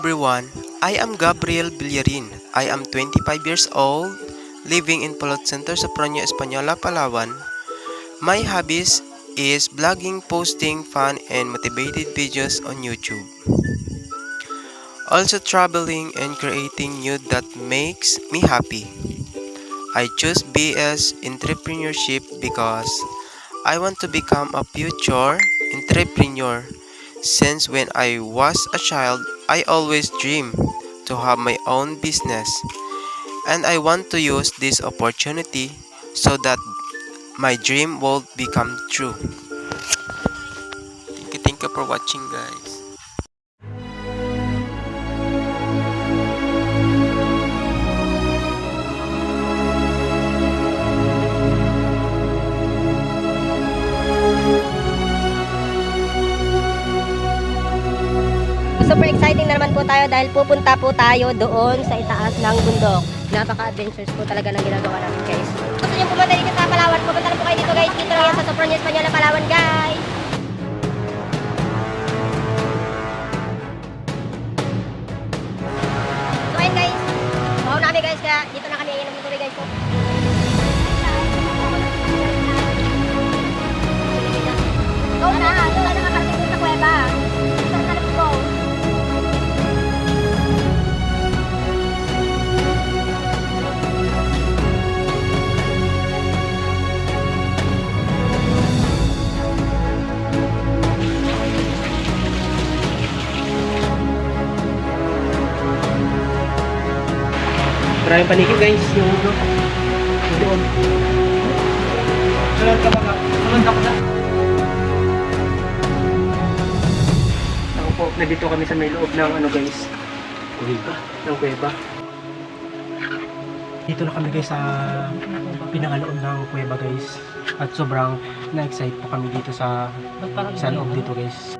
everyone, I am Gabriel Villarin. I am 25 years old, living in Pulat Center, Soprano, Española, Palawan. My hobbies is blogging, posting fun and motivated videos on YouTube. Also traveling and creating new that makes me happy. I choose BS entrepreneurship because I want to become a future entrepreneur. Since when I was a child, I always dreamed to have my own business, and I want to use this opportunity so that my dream will become true. Thank you for watching, guys. Super exciting na naman po tayo dahil pupunta po tayo doon sa itaas ng bundok. Napaka-adventures po talaga ng ginagawa namin, guys. Gusto nyo pumunta dito sa Palawan? Pupunta lang po kayo dito, guys. Dito lang yan sa Soprano, Española, Palawan, guys. So ayun, guys. Bahaw namin, guys. Kaya dito na kami iinom ng tubig, guys. Go na! Ito na nakakarating po sa kuweba. Dito na, let's go. Maraming paligid guys, yung doon. Sunod ka mga, sunod ako na. Ako po, nandito kami sa may loob ng ano guys, kuweba, ng kuweba. Dito na kami guys sa pinakaloob ng kuweba guys. At sobrang na-excite po kami dito sa loob dito guys.